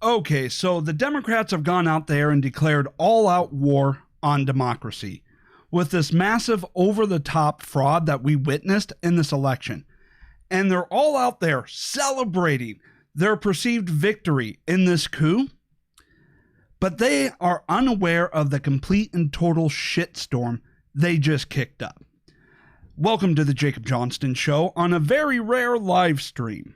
Okay, so the Democrats have gone out there and declared all-out war on democracy with this massive over-the-top fraud that we witnessed in this election. And they're all out there celebrating their perceived victory in this coup, but they are unaware of the complete and total shitstorm they just kicked up. Welcome to the Jacob Johnston Show on a very rare live stream.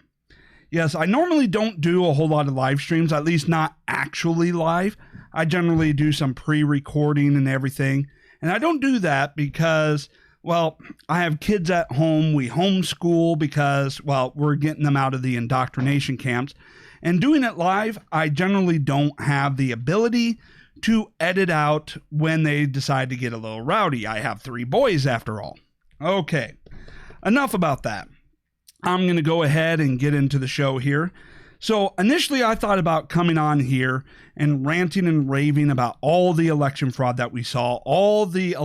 Yes, I normally don't do a whole lot of live streams, at least not actually live. I generally do some pre-recording and everything. And I don't do that because, well, I have kids at home. We homeschool because, well, we're getting them out of the indoctrination camps. And doing it live, I generally don't have the ability to edit out when they decide to get a little rowdy. I have 3 boys after all. Okay, enough about that. I'm going to go ahead and get into the show here. So initially I thought about coming on here and ranting and raving about all the election fraud that we saw, all the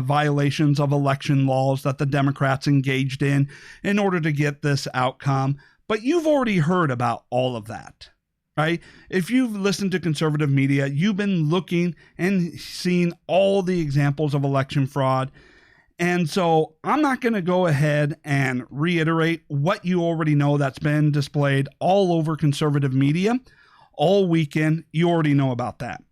violations of election laws that the Democrats engaged in order to get this outcome. But you've already heard about all of that, right? If you've listened to conservative media, you've been looking and seeing all the examples of election fraud. And so I'm not going to go ahead and reiterate what you already know that's been displayed all over conservative media all weekend. You already know about that.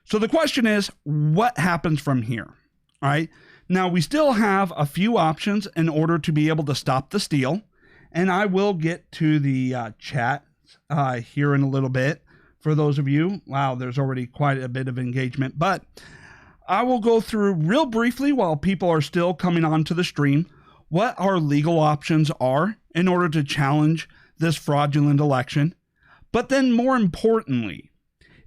So the question is, what happens from here? All right. Now, we still have a few options in order to be able to stop the steal. And I will get to the chat here in a little bit. For those of you, wow, there's already quite a bit of engagement. But I will go through real briefly while people are still coming onto the stream what our legal options are in order to challenge this fraudulent election. But then more importantly,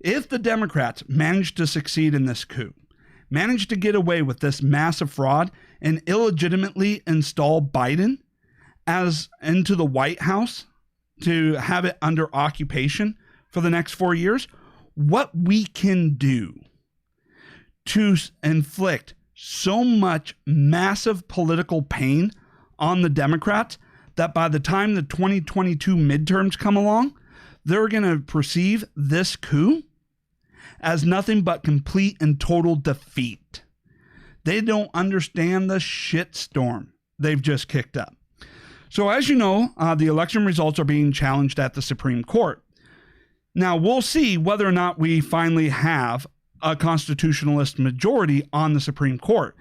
if the Democrats manage to succeed in this coup, manage to get away with this massive fraud and illegitimately install Biden as into the White House to have it under occupation for the next 4 years, what we can do to inflict so much massive political pain on the Democrats that by the time the 2022 midterms come along, they're going to perceive this coup as nothing but complete and total defeat. They don't understand the shitstorm they've just kicked up. So as you know, the election results are being challenged at the Supreme Court. Now, we'll see whether or not we finally have a constitutionalist majority on the Supreme Court.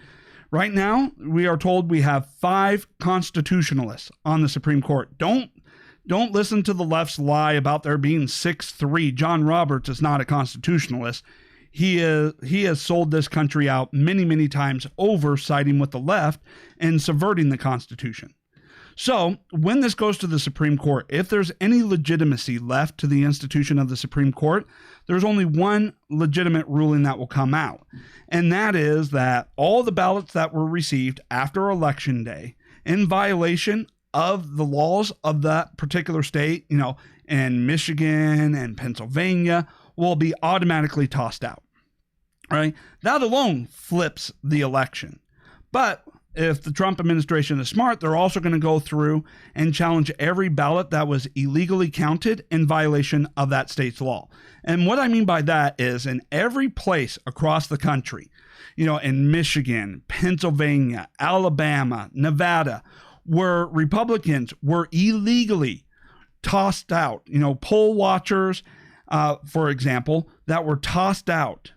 Right now, we are told we have 5 constitutionalists on the Supreme Court. Don't listen to the left's lie about there being 6-3. John Roberts is not a constitutionalist. He has sold this country out many, many times over, siding with the left and subverting the Constitution. So when this goes to the Supreme Court, if there's any legitimacy left to the institution of the Supreme Court, there's only one legitimate ruling that will come out. And that is that all the ballots that were received after Election Day in violation of the laws of that particular state, in Michigan and Pennsylvania, will be automatically tossed out. Right? That alone flips the election. But if the Trump administration is smart, they're also going to go through and challenge every ballot that was illegally counted in violation of that state's law. And what I mean by that is in every place across the country, in Michigan, Pennsylvania, Alabama, Nevada, where Republicans were illegally tossed out, poll watchers, for example, that were tossed out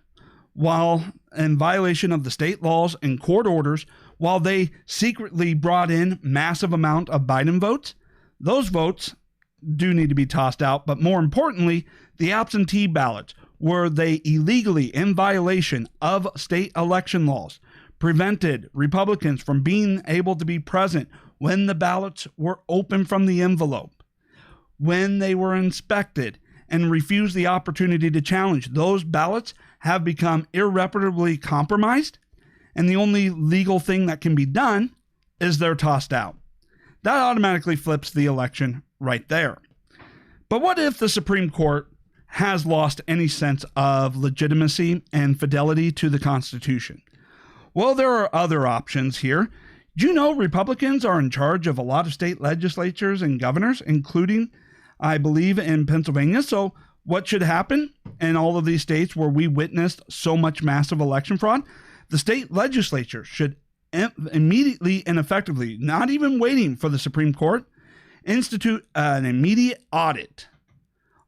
while in violation of the state laws and court orders, while they secretly brought in massive amount of Biden votes, those votes do need to be tossed out. But more importantly, the absentee ballots, where they illegally, in violation of state election laws, prevented Republicans from being able to be present when the ballots were open from the envelope, when they were inspected, and refused the opportunity to challenge. Those ballots have become irreparably compromised. And the only legal thing that can be done is they're tossed out. That automatically flips the election right there. But what if the Supreme Court has lost any sense of legitimacy and fidelity to the Constitution? Well, there are other options here. Do you know Republicans are in charge of a lot of state legislatures and governors, including, I believe, in Pennsylvania? So what should happen in all of these states where we witnessed so much massive election fraud? The state legislature should immediately and effectively, not even waiting for the Supreme Court, institute an immediate audit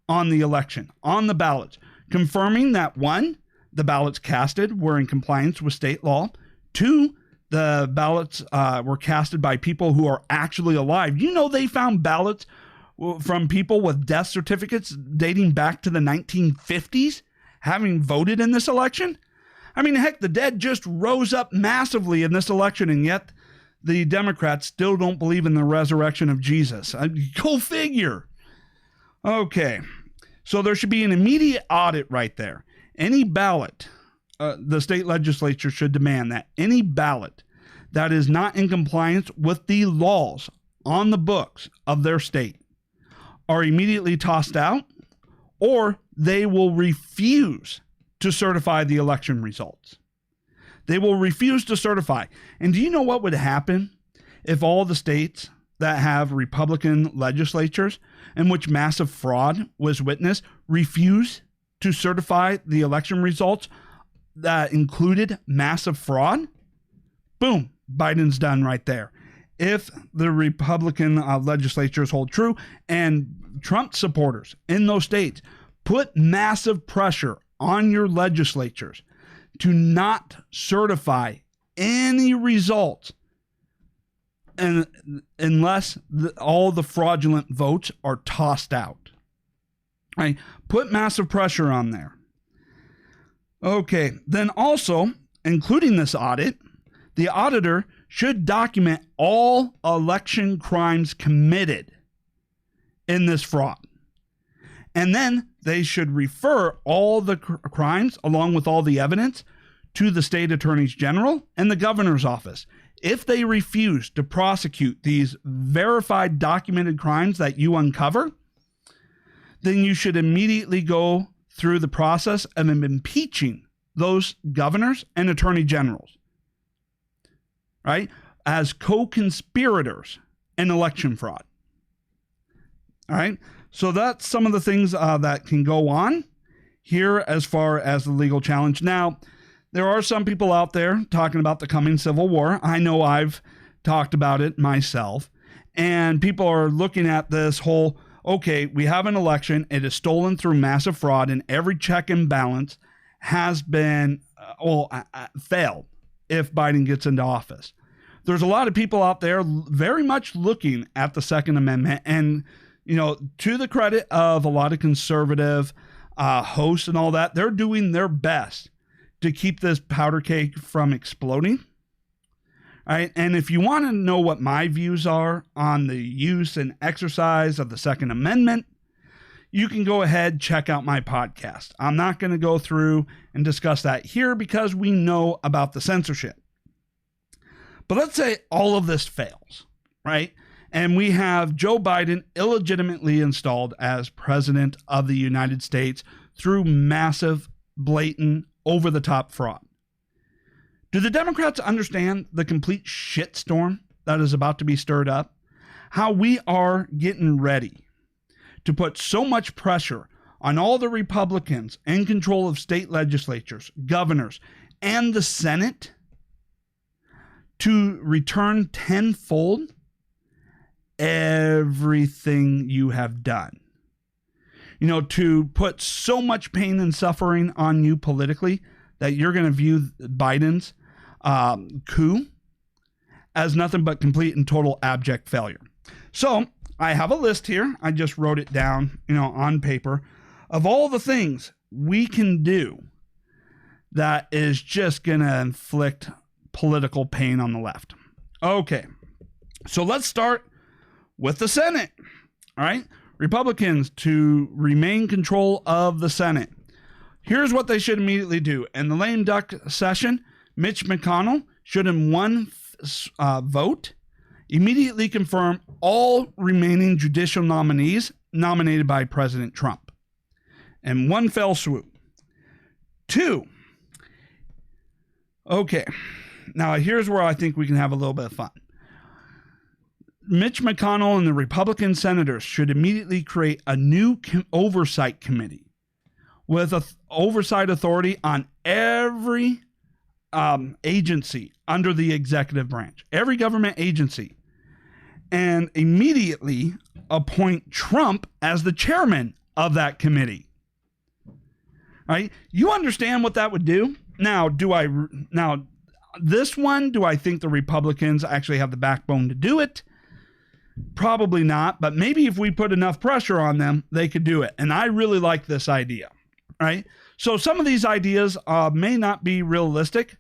on the election, on the ballots, confirming that 1, the ballots casted were in compliance with state law, 2, the ballots were casted by people who are actually alive. You know, they found ballots from people with death certificates dating back to the 1950s having voted in this election. I mean, heck, the dead just rose up massively in this election, and yet the Democrats still don't believe in the resurrection of Jesus. Go figure. Okay, so there should be an immediate audit right there. Any ballot, the state legislature should demand that any ballot that is not in compliance with the laws on the books of their state are immediately tossed out, or they will refuse to certify the election results. They will refuse to certify. And do you know what would happen if all the states that have Republican legislatures in which massive fraud was witnessed refuse to certify the election results that included massive fraud? Boom, Biden's done right there. If the Republican legislatures hold true and Trump supporters in those states put massive pressure on your legislatures to not certify any results unless all the fraudulent votes are tossed out. Right? Put massive pressure on there. Okay, then also, including this audit, the auditor should document all election crimes committed in this fraud. And then they should refer all the crimes, along with all the evidence, to the state attorneys general and the governor's office. If they refuse to prosecute these verified documented crimes that you uncover, then you should immediately go through the process of impeaching those governors and attorney generals, right, as co-conspirators in election fraud. All right, so that's some of the things that can go on here as far as the legal challenge. Now, there are some people out there talking about the coming civil war. I know I've talked about it myself, and people are looking at this whole, okay, we have an election, it is stolen through massive fraud, and every check and balance has been failed if Biden gets into office. There's a lot of people out there very much looking at the Second Amendment, and you know, to the credit of a lot of conservative hosts and all that, they're doing their best to keep this powder keg from exploding. All right, and if you want to know what my views are on the use and exercise of the Second Amendment, you can go ahead, check out my podcast. I'm not going to go through and discuss that here because we know about the censorship. But let's say all of this fails, right? And we have Joe Biden illegitimately installed as president of the United States through massive, blatant, over-the-top fraud. Do the Democrats understand the complete shitstorm that is about to be stirred up? How we are getting ready to put so much pressure on all the Republicans in control of state legislatures, governors, and the Senate to return tenfold everything you have done. You know, to put so much pain and suffering on you politically that you're going to view Biden's coup as nothing but complete and total abject failure. So I have a list here. I just wrote it down, you know, on paper of all the things we can do that is just going to inflict political pain on the left. Okay, so let's start with the Senate. All right, Republicans to remain control of the Senate. Here's what they should immediately do. In the lame duck session, Mitch McConnell should in one vote immediately confirm all remaining judicial nominees nominated by President Trump in one fell swoop. 2, okay, now here's where I think we can have a little bit of fun. Mitch McConnell and the Republican senators should immediately create a new oversight committee with oversight authority on every agency under the executive branch, every government agency, and immediately appoint Trump as the chairman of that committee. Right? You understand what that would do? Now, do I think the Republicans actually have the backbone to do it? Probably not, but maybe if we put enough pressure on them, they could do it. And I really like this idea, right? So some of these ideas may not be realistic,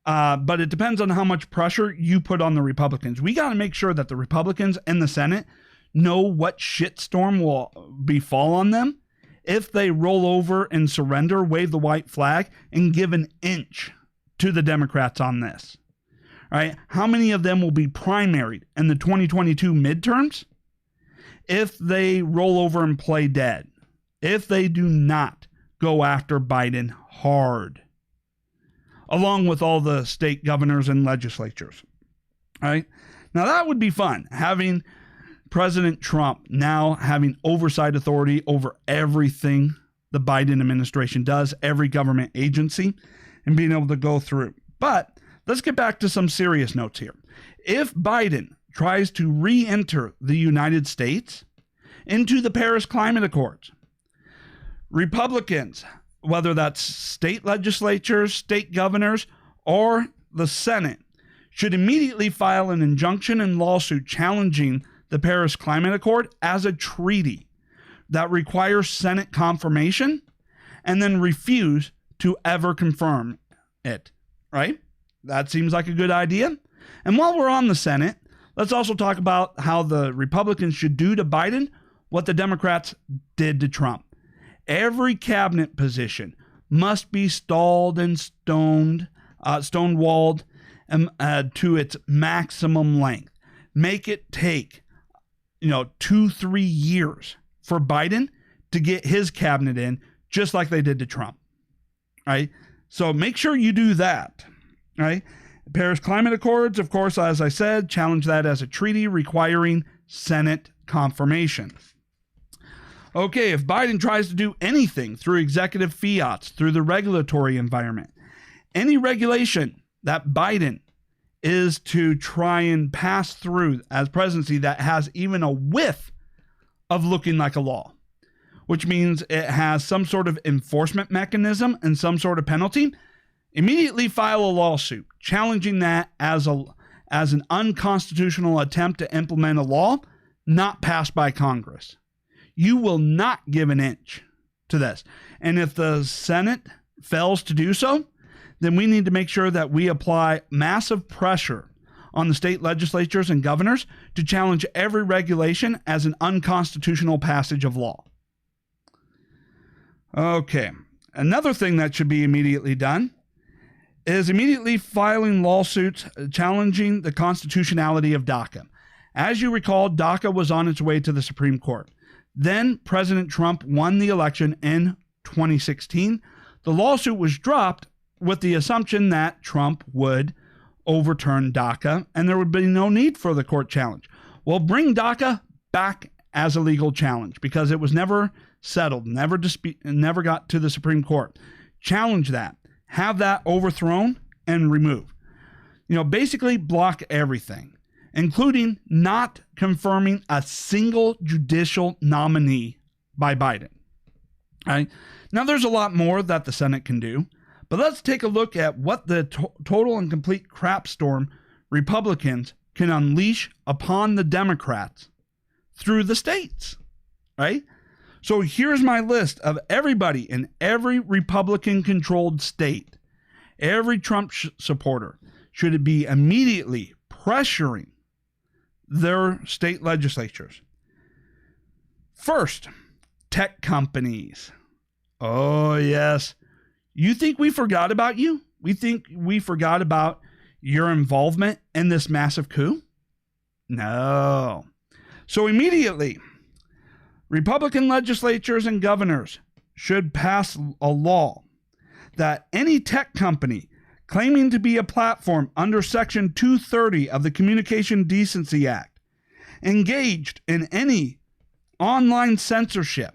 but it depends on how much pressure you put on the Republicans. We got to make sure that the Republicans in the Senate know what shitstorm will befall on them if they roll over and surrender, wave the white flag, and give an inch to the Democrats on this. Right? How many of them will be primaried in the 2022 midterms if they roll over and play dead? If they do not go after Biden hard, along with all the state governors and legislatures. Right? Now that would be fun, having President Trump now having oversight authority over everything the Biden administration does, every government agency, and being able to go through. But let's get back to some serious notes here. If Biden tries to re-enter the United States into the Paris Climate Accords, Republicans, whether that's state legislatures, state governors, or the Senate, should immediately file an injunction and lawsuit challenging the Paris Climate Accord as a treaty that requires Senate confirmation and then refuse to ever confirm it, right? That seems like a good idea. And while we're on the Senate, let's also talk about how the Republicans should do to Biden what the Democrats did to Trump. Every cabinet position must be stalled and stonewalled to its maximum length. Make it take 2-3 years for Biden to get his cabinet in, just like they did to Trump. Right? So make sure you do that. Right? Paris Climate Accords, of course, as I said, challenge that as a treaty requiring Senate confirmation. Okay, if Biden tries to do anything through executive fiats, through the regulatory environment, any regulation that Biden is to try and pass through as presidency that has even a whiff of looking like a law, which means it has some sort of enforcement mechanism and some sort of penalty, immediately file a lawsuit challenging that as an unconstitutional attempt to implement a law not passed by Congress. You will not give an inch to this. And if the Senate fails to do so, then we need to make sure that we apply massive pressure on the state legislatures and governors to challenge every regulation as an unconstitutional passage of law. Okay, another thing that should be immediately done is immediately filing lawsuits challenging the constitutionality of DACA. As you recall, DACA was on its way to the Supreme Court. Then President Trump won the election in 2016. The lawsuit was dropped with the assumption that Trump would overturn DACA and there would be no need for the court challenge. Well, bring DACA back as a legal challenge because it was never settled, never got to the Supreme Court. Challenge that. Have that overthrown and removed. Basically block everything, including not confirming a single judicial nominee by Biden. All right. Now, there's a lot more that the Senate can do, but let's take a look at what the total and complete crap storm Republicans can unleash upon the Democrats through the states, right? So here's my list of everybody in every Republican-controlled state, every Trump supporter should be immediately pressuring their state legislatures. First, tech companies. Oh, yes. You think we forgot about you? We think we forgot about your involvement in this massive coup? No. So immediately, Republican legislatures and governors should pass a law that any tech company claiming to be a platform under Section 230 of the Communication Decency Act engaged in any online censorship,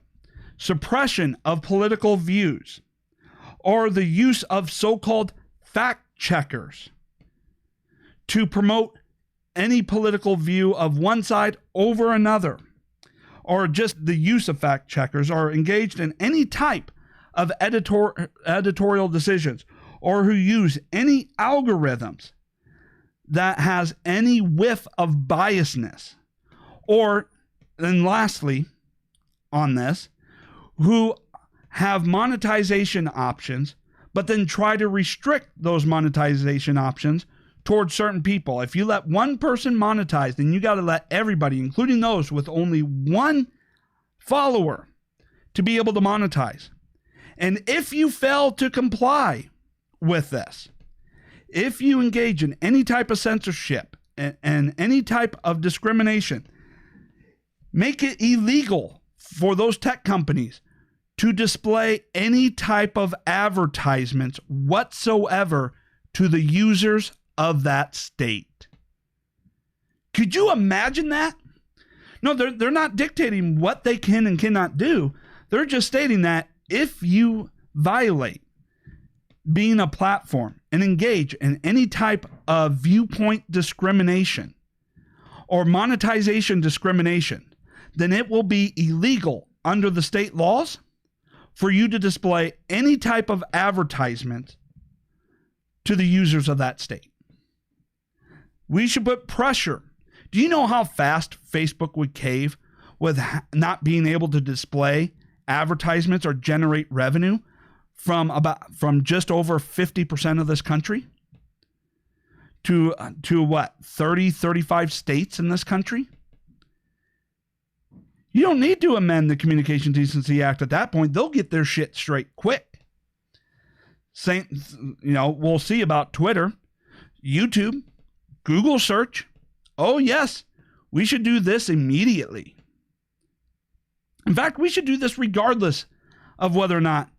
suppression of political views, or the use of so-called fact checkers to promote any political view of one side over another, or just the use of fact checkers, or engaged in any type of editorial decisions, or who use any algorithms that has any whiff of biasness, or then lastly on this, who have monetization options but then try to restrict those monetization options towards certain people. If you let one person monetize, then you got to let everybody, including those with only one follower, to be able to monetize. And if you fail to comply with this, if you engage in any type of censorship and any type of discrimination, make it illegal for those tech companies to display any type of advertisements whatsoever to the users of that state. Could you imagine that? No, they're not dictating what they can and cannot do. They're just stating that if you violate being a platform and engage in any type of viewpoint discrimination or monetization discrimination, then it will be illegal under the state laws for you to display any type of advertisement to the users of that state. We should put pressure. Do you know how fast Facebook would cave with not being able to display advertisements or generate revenue from just over 50% of this country to what, 30, 35 states in this country? You don't need to amend the Communication Decency Act at that point. They'll get their shit straight quick. We'll see about Twitter, YouTube, Google search. Oh, yes, we should do this immediately. In fact, we should do this regardless of whether or not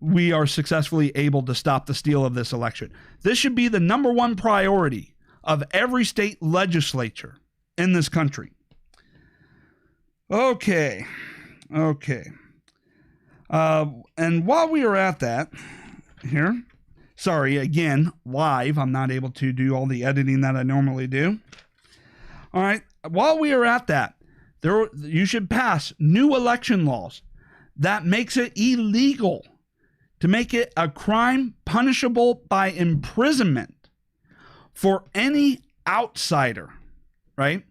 we are successfully able to stop the steal of this election. This should be the number one priority of every state legislature in this country. Okay. And while we are at that here, sorry, again, live, I'm not able to do all the editing that I normally do. All right. While we are at that, you should pass new election laws that makes it illegal, to make it a crime punishable by imprisonment for any outsider, right?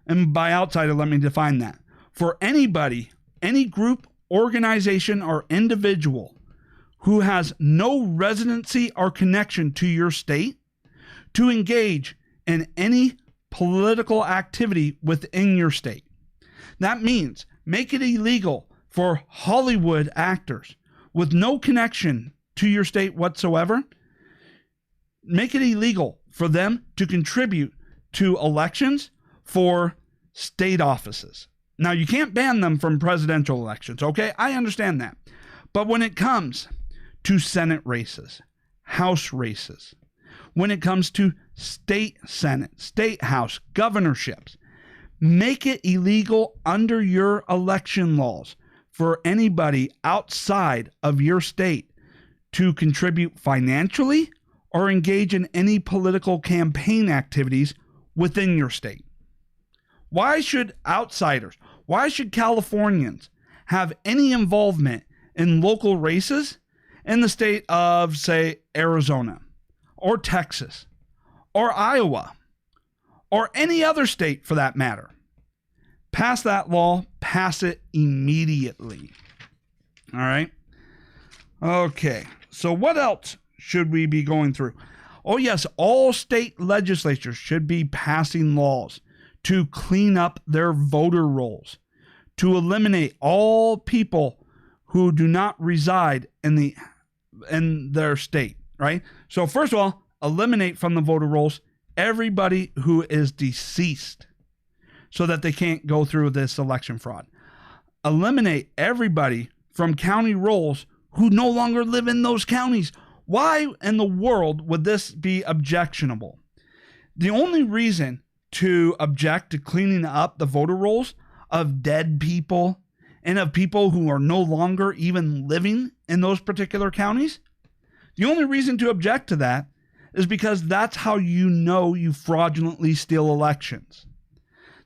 And by outsider, let me define that. For anybody, any group, organization, or individual who has no residency or connection to your state to engage in any political activity within your state. That means make it illegal for Hollywood actors with no connection to your state whatsoever. Make it illegal for them to contribute to elections for state offices. Now, you can't ban them from presidential elections, okay? I understand that. But when it comes to Senate races, House races, when it comes to state Senate, state House, governorships, make it illegal under your election laws for anybody outside of your state to contribute financially or engage in any political campaign activities within your state. Why should outsiders, why should Californians have any involvement in local races in the state of, say, Arizona or Texas or Iowa or any other state for that matter? Pass that law, pass it immediately. All right. Okay. So what else should we be going through? Oh, yes, all state legislatures should be passing laws to clean up their voter rolls, to eliminate all people who do not reside in their state, right? So first of all, eliminate from the voter rolls everybody who is deceased so that they can't go through this election fraud. Eliminate everybody from county rolls who no longer live in those counties. Why in the world would this be objectionable? The only reason to object to cleaning up the voter rolls of dead people and of people who are no longer even living in those particular counties? The only reason to object to that is because that's how you know you fraudulently steal elections.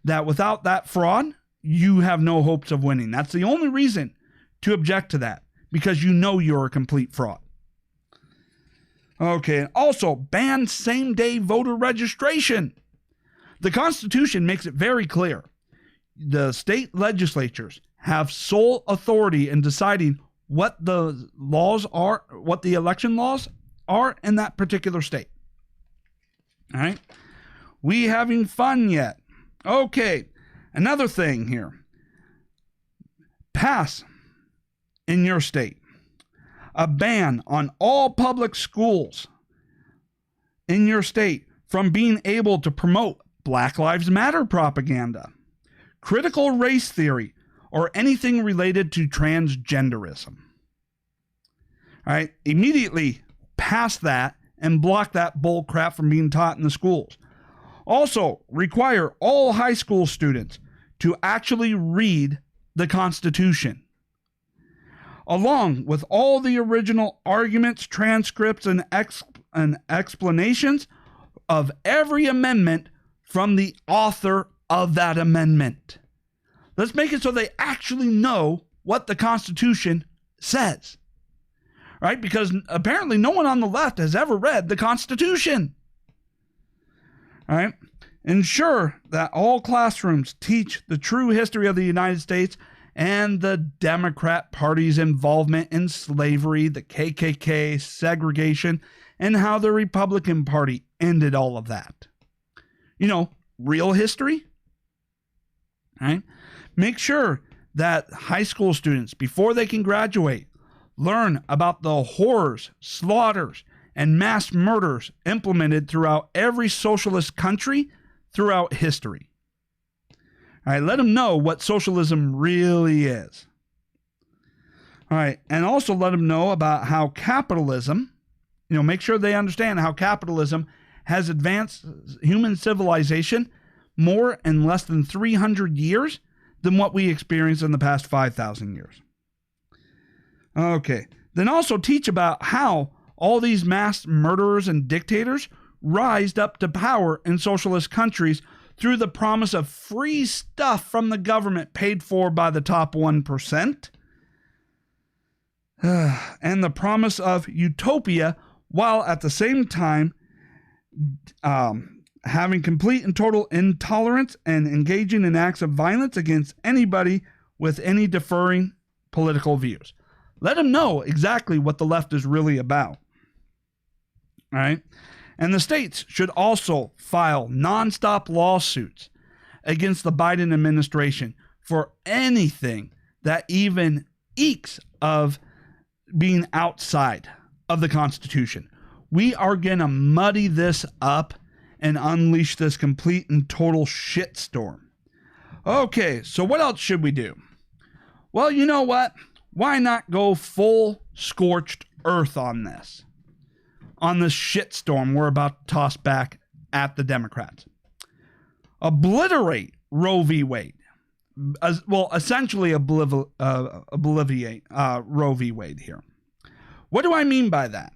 That without that fraud, you have no hopes of winning. That's the only reason to object to that, because you know you're a complete fraud. Okay, and also ban same-day voter registration. The Constitution makes it very clear. The state legislatures have sole authority in deciding what the laws are, what the election laws are in that particular state. All right. We having fun yet? Okay. Another thing here. Pass in your state a ban on all public schools in your state from being able to promote Black Lives Matter propaganda, critical race theory, or anything related to transgenderism. All right, immediately pass that and block that bull crap from being taught in the schools. Also, require all high school students to actually read the Constitution, along with all the original arguments, transcripts, and explanations of every amendment from the author of that amendment. Let's make it so they actually know what the Constitution says. Right? Because apparently no one on the left has ever read the Constitution. All right? Ensure that all classrooms teach the true history of the United States and the Democrat Party's involvement in slavery, the KKK, segregation, and how the Republican Party ended all of that. You know, real history. All right? Make sure that high school students, before they can graduate, learn about the horrors, slaughters, and mass murders implemented throughout every socialist country throughout history. All right, let them know what socialism really is. All right, and also let them know about how capitalism, make sure they understand how capitalism has advanced human civilization more in less than 300 years than what we experienced in the past 5,000 years. Okay, then also teach about how all these mass murderers and dictators rised up to power in socialist countries through the promise of free stuff from the government paid for by the top 1%, and the promise of utopia, while at the same time having complete and total intolerance and engaging in acts of violence against anybody with any differing political views. Let them know exactly what the left is really about. All right? And the states should also file nonstop lawsuits against the Biden administration for anything that even ekes of being outside of the Constitution. We are going to muddy this up and unleash this complete and total shitstorm. Okay, so what else should we do? Well, you know what? Why not go full scorched earth on this? On this shitstorm we're about to toss back at the Democrats. Obliterate Roe v. Wade. Essentially obliviate Roe v. Wade here. What do I mean by that?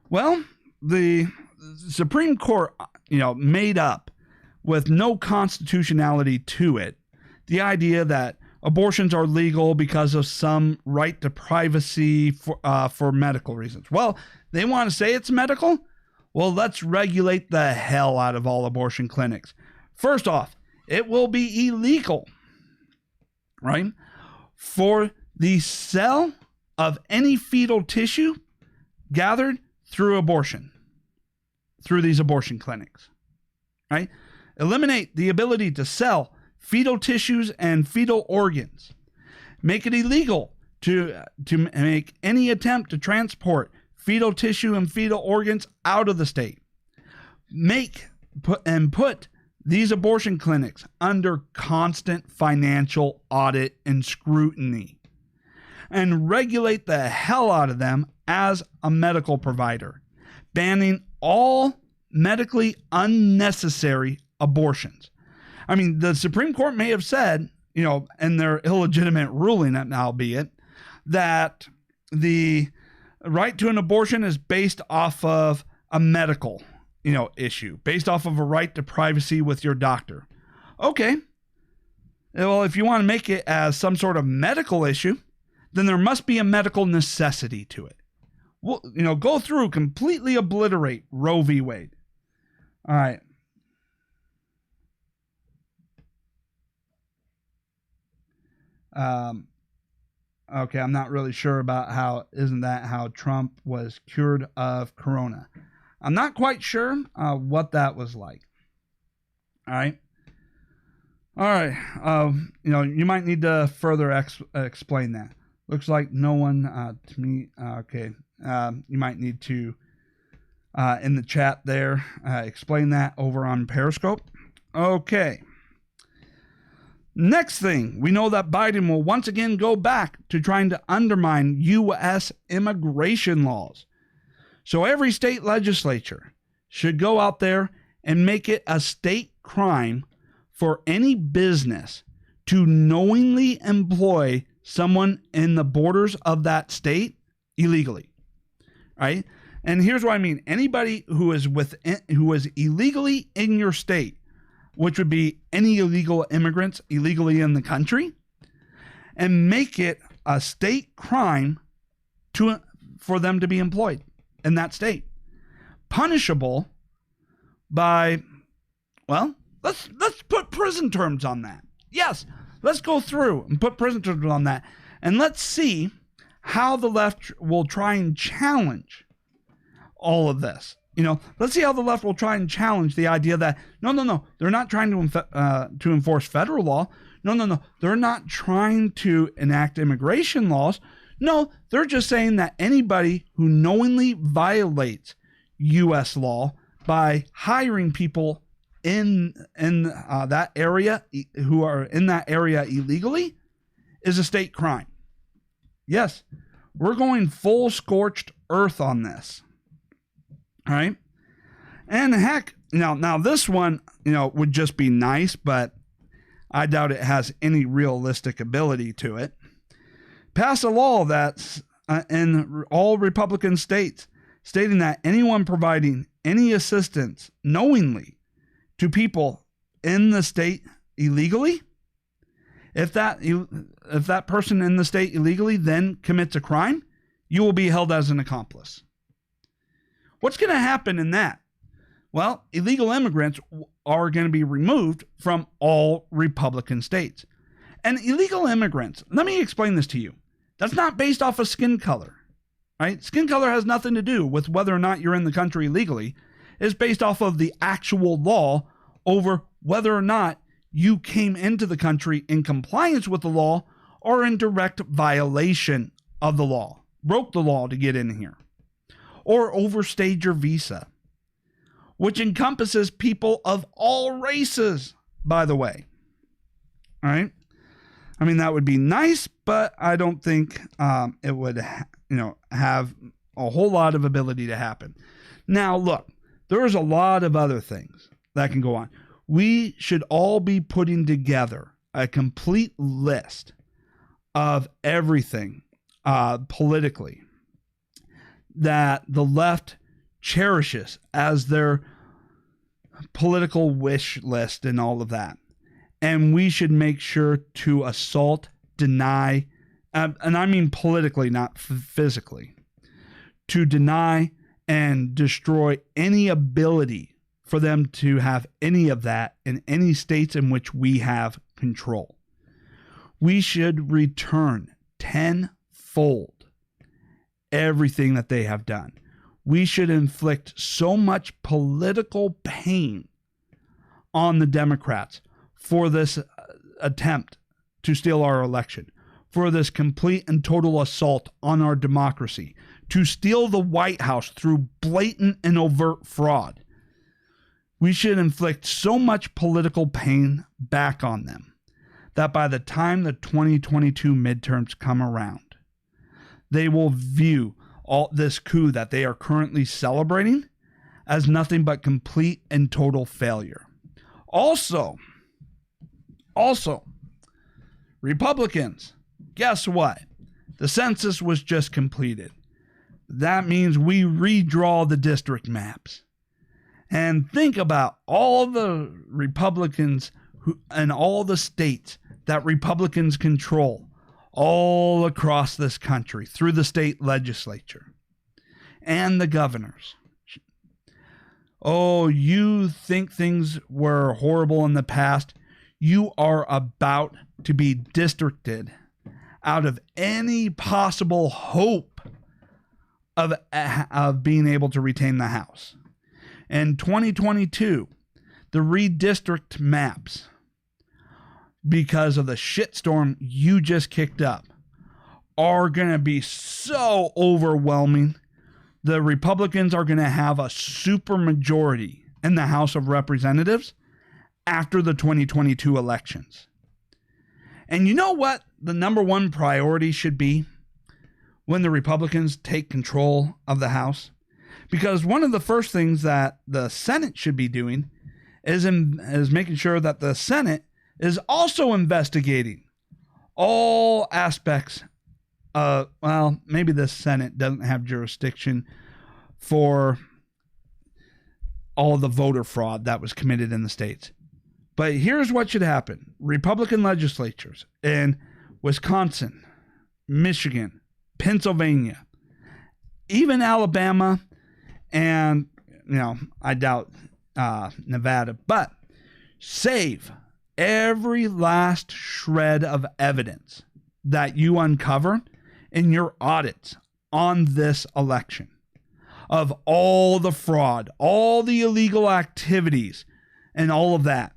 Well, the Supreme Court, made up with no constitutionality to it, the idea that abortions are legal because of some right to privacy for medical reasons. Well, they want to say it's medical? Well, let's regulate the hell out of all abortion clinics. First off, it will be illegal, right, for the sale of any fetal tissue gathered through abortion, through these abortion clinics, right? Eliminate the ability to sell fetal tissues and fetal organs. Make it illegal to make any attempt to transport fetal tissue and fetal organs out of the state. Put these abortion clinics under constant financial audit and scrutiny, and regulate the hell out of them as a medical provider, banning all medically unnecessary abortions. I mean, the Supreme Court may have said and their illegitimate ruling, albeit, that the right to an abortion is based off of a medical, issue, based off of a right to privacy with your doctor. Okay. Well, if you want to make it as some sort of medical issue, then there must be a medical necessity to it. Well, go through, completely obliterate Roe v. Wade. All right. Okay, I'm not really sure about how Trump was cured of corona. I'm not quite sure what that was like. All right. You might need to further explain that. Looks like no one to me. Okay. You might need to, in the chat there, explain that over on Periscope. Okay. Next thing, we know that Biden will once again go back to trying to undermine U.S. immigration laws. So every state legislature should go out there and make it a state crime for any business to knowingly employ someone in the borders of that state illegally. Right? And here's what I mean. Anybody who is illegally in your state, which would be any illegal immigrants illegally in the country, and make it a state crime for them to be employed in that state. Punishable by, well, let's put prison terms on that. Yes, let's go through and put prison terms on that. And let's see how the left will try and challenge all of this. Let's see how the left will try and challenge the idea that, no, they're not trying to enforce federal law. No, they're not trying to enact immigration laws. No, they're just saying that anybody who knowingly violates U.S. law by hiring people in that area who are in that area illegally is a state crime. Yes, we're going full scorched earth on this. All right. And heck, now this one, would just be nice, but I doubt it has any realistic ability to it. Pass a law that's in all Republican states stating that anyone providing any assistance knowingly to people in the state illegally, if that person in the state illegally then commits a crime, you will be held as an accomplice. What's going to happen in that? Well, illegal immigrants are going to be removed from all Republican states. And illegal immigrants, let me explain this to you. That's not based off of skin color, right? Skin color has nothing to do with whether or not you're in the country illegally. It's based off of the actual law over whether or not you came into the country in compliance with the law or in direct violation of the law, broke the law to get in here, or overstayed your visa, which encompasses people of all races, by the way. All right. I mean, that would be nice, but I don't think it would, have a whole lot of ability to happen. Now, look, there's a lot of other things that can go on. We should all be putting together a complete list of everything politically that the left cherishes as their political wish list and all of that. And we should make sure to assault, deny, and I mean politically, not physically, to deny and destroy any ability for them to have any of that in any states in which we have control. We should return tenfold everything that they have done. We should inflict so much political pain on the Democrats for this attempt to steal our election, for this complete and total assault on our democracy, to steal the White House through blatant and overt fraud. We should inflict so much political pain back on them that by the time the 2022 midterms come around, they will view all this coup that they are currently celebrating as nothing but complete and total failure. Also, Republicans, guess what? The census was just completed. That means we redraw the district maps. And think about all the Republicans and all the states that Republicans control all across this country through the state legislature and the governors. Oh, you think things were horrible in the past? You are about to be districted out of any possible hope of being able to retain the House. In 2022, the redistrict maps, because of the shitstorm you just kicked up, are going to be so overwhelming. The Republicans are going to have a supermajority in the House of Representatives after the 2022 elections. And you know what the number one priority should be when the Republicans take control of the House? Because one of the first things that the Senate should be doing is making sure that the Senate is also investigating all aspects of, well, maybe the Senate doesn't have jurisdiction for all the voter fraud that was committed in the states. But here's what should happen. Republican legislatures in Wisconsin, Michigan, Pennsylvania, even Alabama, and, I doubt Nevada, but save every last shred of evidence that you uncover in your audits on this election of all the fraud, all the illegal activities, and all of that,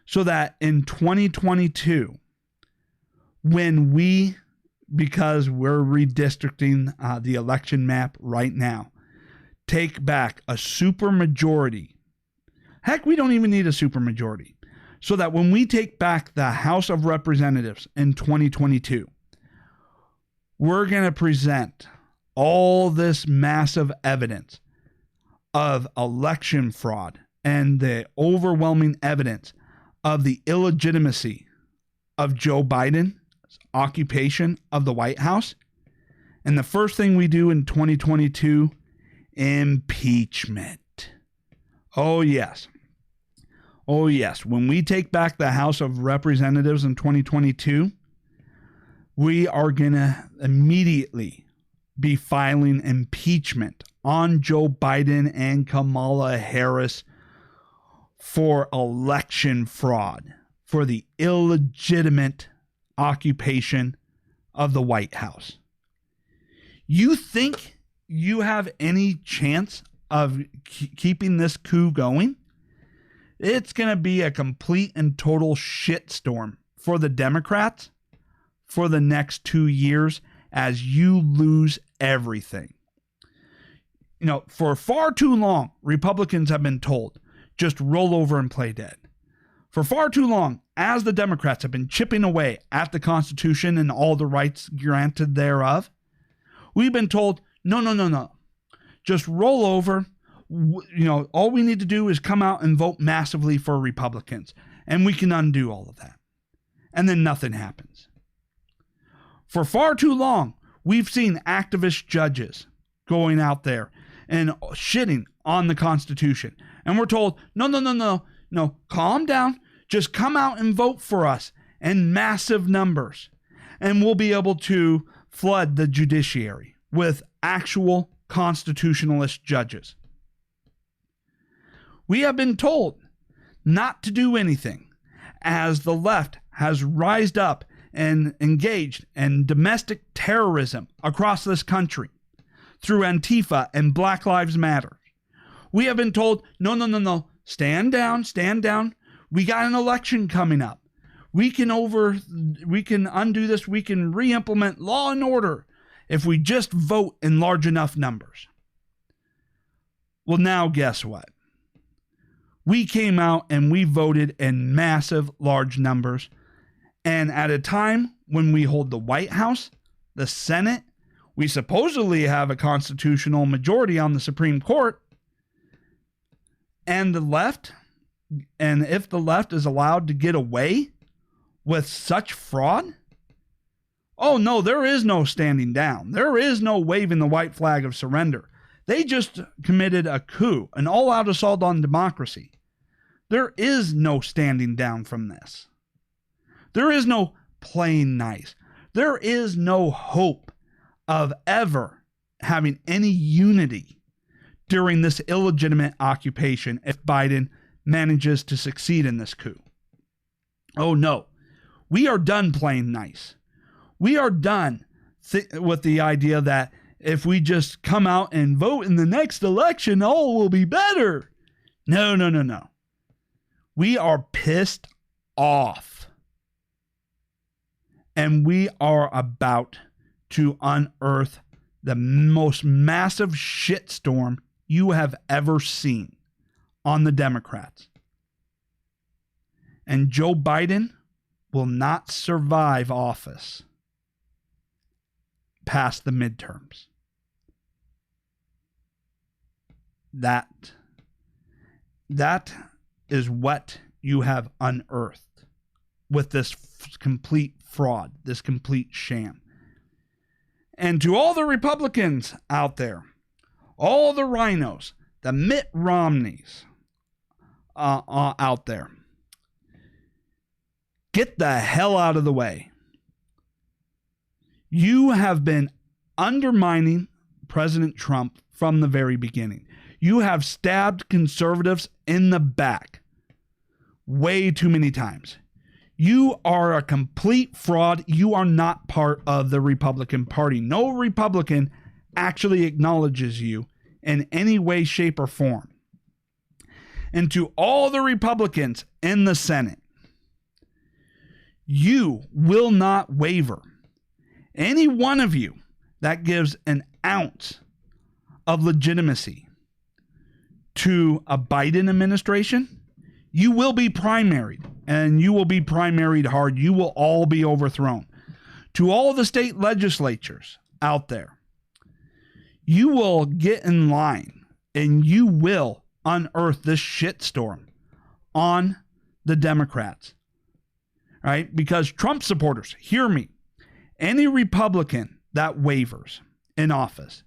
so that in 2022, because we're redistricting the election map right now, take back a supermajority. Heck, we don't even need a supermajority. So that when we take back the House of Representatives in 2022, we're going to present all this massive evidence of election fraud and the overwhelming evidence of the illegitimacy of Joe Biden's occupation of the White House. And the first thing we do in 2022, impeachment. Oh, yes. Oh, yes. When we take back the House of Representatives in 2022, we are going to immediately be filing impeachment on Joe Biden and Kamala Harris for election fraud, for the illegitimate occupation of the White House. You think you have any chance of keeping this coup going? It's going to be a complete and total shitstorm for the Democrats for the next 2 years as you lose everything. For far too long, Republicans have been told, just roll over and play dead. For far too long, as the Democrats have been chipping away at the Constitution and all the rights granted thereof, we've been told, no. Just roll over. All we need to do is come out and vote massively for Republicans, and we can undo all of that. And then nothing happens. For far too long, we've seen activist judges going out there and shitting on the Constitution. And we're told, no, calm down. Just come out and vote for us in massive numbers. And we'll be able to flood the judiciary with actual constitutionalist judges. We have been told not to do anything as the left has rised up and engaged in domestic terrorism across this country through Antifa and Black Lives Matter. We have been told, no, stand down. We got an election coming up. We can undo this. We can re-implement law and order if we just vote in large enough numbers. Well, now guess what? We came out and we voted in massive, large numbers. And at a time when we hold the White House, the Senate, we supposedly have a constitutional majority on the Supreme Court, and the left, and if the left is allowed to get away with such fraud Oh, no, there is no standing down. There is no waving the white flag of surrender. They just committed a coup, an all-out assault on democracy. There is no standing down from this. There is no playing nice. There is no hope of ever having any unity during this illegitimate occupation if Biden manages to succeed in this coup. Oh no, we are done playing nice. We are done with the idea that if we just come out and vote in the next election, all will be better. No, no, no, no. We are pissed off. And we are about to unearth the most massive shitstorm you have ever seen on the Democrats. And Joe Biden will not survive office past the midterms. That is what you have unearthed with this complete fraud, this complete sham. And to all the Republicans out there, all the rhinos, the Mitt Romneys out there, get the hell out of the way. You have been undermining President Trump from the very beginning. You have stabbed conservatives in the back way too many times. You are a complete fraud. You are not part of the Republican Party. No Republican actually acknowledges you in any way, shape, or form. And to all the Republicans in the Senate, you will not waver. Any one of you that gives an ounce of legitimacy to a Biden administration, you will be primaried, and you will be primaried hard. You will all be overthrown. To all the state legislatures out there, you will get in line, and you will unearth this shitstorm on the Democrats. Right? Because Trump supporters, hear me. Any Republican that wavers in office,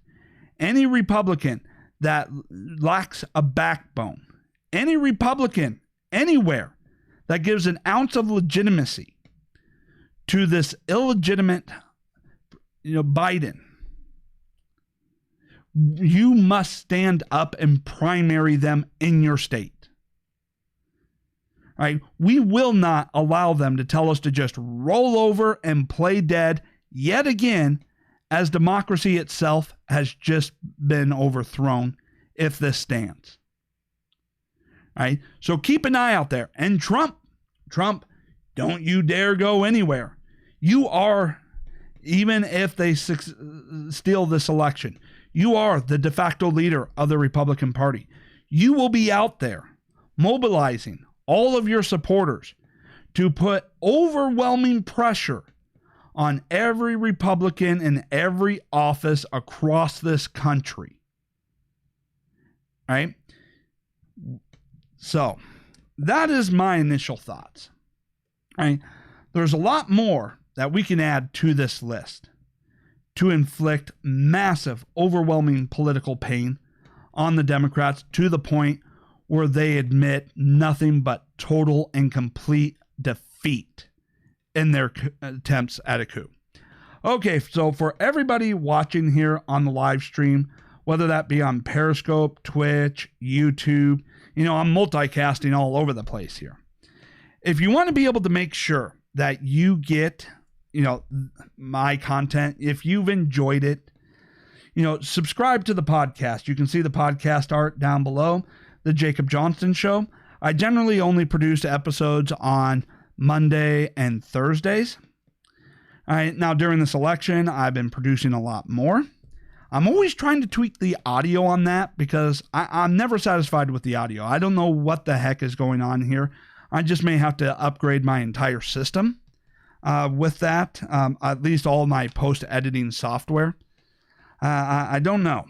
any Republican that lacks a backbone, any Republican anywhere that gives an ounce of legitimacy to this illegitimate, Biden, you must stand up and primary them in your state. Right? We will not allow them to tell us to just roll over and play dead yet again, as democracy itself has just been overthrown if this stands. Right? So keep an eye out there. And Trump, don't you dare go anywhere. You are, even if they steal this election, you are the de facto leader of the Republican Party. You will be out there mobilizing all of your supporters to put overwhelming pressure on every Republican in every office across this country. Right? So, that is my initial thoughts. Right? There's a lot more that we can add to this list to inflict massive, overwhelming political pain on the Democrats to the point where they admit nothing but total and complete defeat in their attempts at a coup. Okay, so for everybody watching here on the live stream, whether that be on Periscope, Twitch, YouTube, I'm multicasting all over the place here. If you want to be able to make sure that you get, my content, if you've enjoyed it, subscribe to the podcast. You can see the podcast art down below. The Jacob Johnston Show. I generally only produce episodes on Monday and Thursdays. All right, now during this election, I've been producing a lot more. I'm always trying to tweak the audio on that because I'm never satisfied with the audio. I don't know what the heck is going on here. I just may have to upgrade my entire system with that, at least all my post-editing software. I don't know.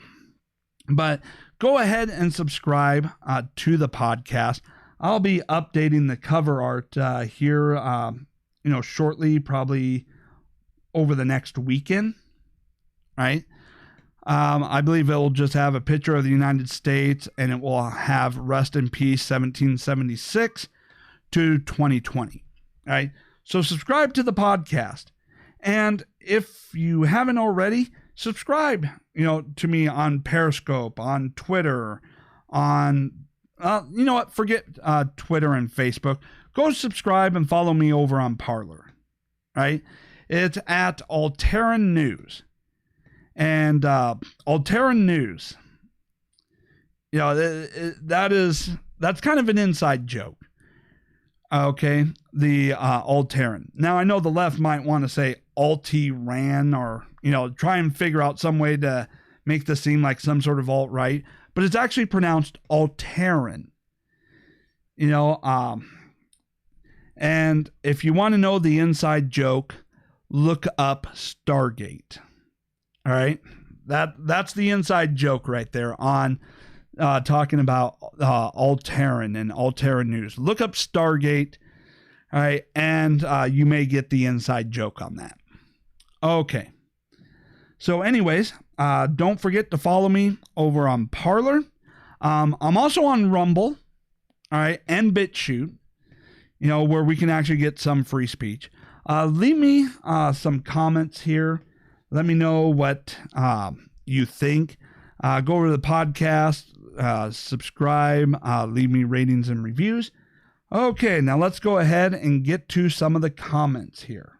But go ahead and subscribe to the podcast. I'll be updating the cover art here, shortly, probably over the next weekend, right? I believe it will just have a picture of the United States, and it will have rest in peace 1776 to 2020, right? So subscribe to the podcast. And if you haven't already, subscribe, to me on Periscope, on Twitter, on, you know what, forget Twitter and Facebook. Go subscribe and follow me over on Parler, right? It's at Alteran News. And Alteran News, that's kind of an inside joke. Okay, the Alteran. Now, I know the left might want to say Alti-Ran or, try and figure out some way to make this seem like some sort of alt-right, but it's actually pronounced Alteran. And if you want to know the inside joke, look up Stargate. All right, that's the inside joke right there on talking about Alteran and Alteran News. Look up Stargate, all right, and you may get the inside joke on that. Okay, so anyways, don't forget to follow me over on Parler. I'm also on Rumble, all right, and BitChute, where we can actually get some free speech. Leave me some comments here. Let me know what you think. Go over to the podcast, subscribe, leave me ratings and reviews. Okay, now let's go ahead and get to some of the comments here.